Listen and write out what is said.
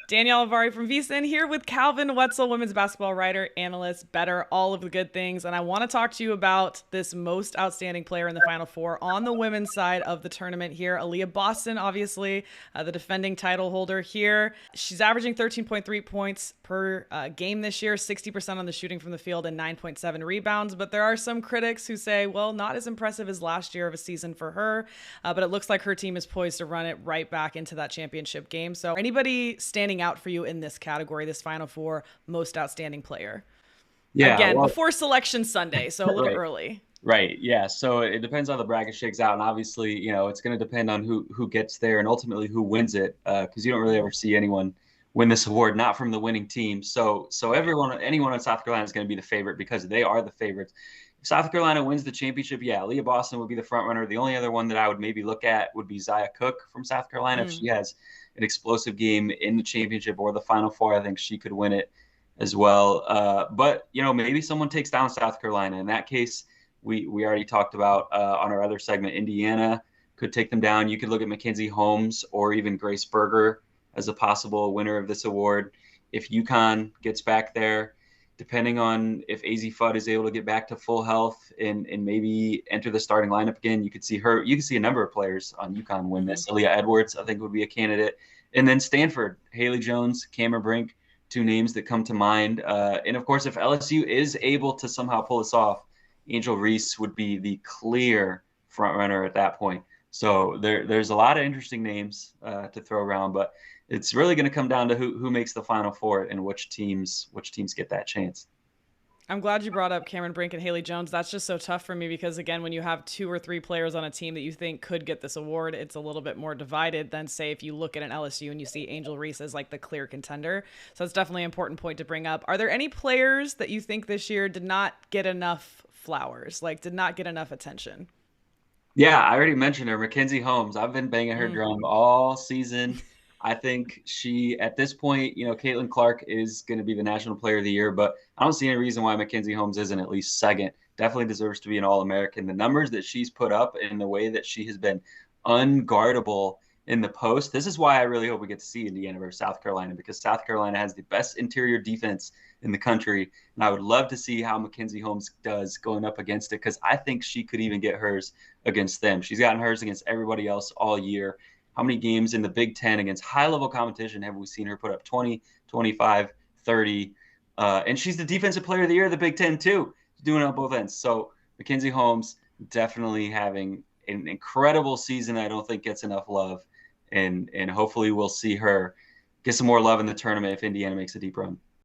Danielle Alvari from VSiN here with Calvin Wetzel, women's basketball writer, analyst, better, all of the good things. And I want to talk to you about this most outstanding player in the Final Four on the women's side of the tournament here. Aliyah Boston, obviously, the defending title holder here. She's averaging 13.3 points per game this year, 60% on the shooting from the field and 9.7 rebounds. But there are some critics who say, well, not as impressive as last year of a season for her. But it looks like her team is poised to run it right back into that championship game. So anybody standing out for you in this category, this Final Four most outstanding player? Yeah, Again, well, before Selection Sunday, so a little right, early. right. Yeah. So it depends how the bracket shakes out. And obviously, it's going to depend on who gets there and ultimately who wins it. Because you don't really ever see anyone win this award, not from the winning team. So Right. anyone in South Carolina is going to be the favorite because they are the favorites. If South Carolina wins the championship, yeah, Aliyah Boston would be the front runner. The only other one that I would maybe look at would be Zia Cooke from South Carolina. If she Mm. has an explosive game in the championship or the Final Four, I think she could win it as well. But maybe someone takes down South Carolina. In that case, we already talked about on our other segment, Indiana could take them down. You could look at Mackenzie Holmes or even Grace Berger as a possible winner of this award. If UConn gets back there, depending on if AZ Fudd is able to get back to full health and maybe enter the starting lineup again, you could see her. You could see a number of players on UConn win Mm-hmm. this. Aaliyah Edwards, I think, would be a candidate. And then Stanford, Haley Jones, Cameron Brink, two names that come to mind. And of course, if LSU is able to somehow pull this off, Angel Reese would be the clear front runner at that point. So there's a lot of interesting names to throw around, but it's really going to come down to who makes the Final Four and which teams get that chance. I'm glad you brought up Cameron Brink and Haley Jones. That's just so tough for me because, again, when you have two or three players on a team that you think could get this award, it's a little bit more divided than, say, if you look at an LSU and you see Angel Reese as like the clear contender. So it's definitely an important point to bring up. Are there any players that you think this year did not get enough flowers, like did not get enough attention? Yeah, I already mentioned her, Mackenzie Holmes. I've been banging her Mm. drum all season. I think she, at this point, Caitlin Clark is going to be the National Player of the Year, but I don't see any reason why Mackenzie Holmes isn't at least second. Definitely deserves to be an All-American. The numbers that she's put up and the way that she has been unguardable in the post. This is why I really hope we get to see Indiana versus South Carolina because South Carolina has the best interior defense in the country. And I would love to see how Mackenzie Holmes does going up against it because I think she could even get hers against them. She's gotten hers against everybody else all year. How many games in the Big Ten against high level competition have we seen her put up 20, 25, 30? And she's the defensive player of the year of the Big Ten, too, doing it on both ends. So Mackenzie Holmes definitely having an incredible season. I don't think gets enough love. And hopefully we'll see her get some more love in the tournament if Indiana makes a deep run.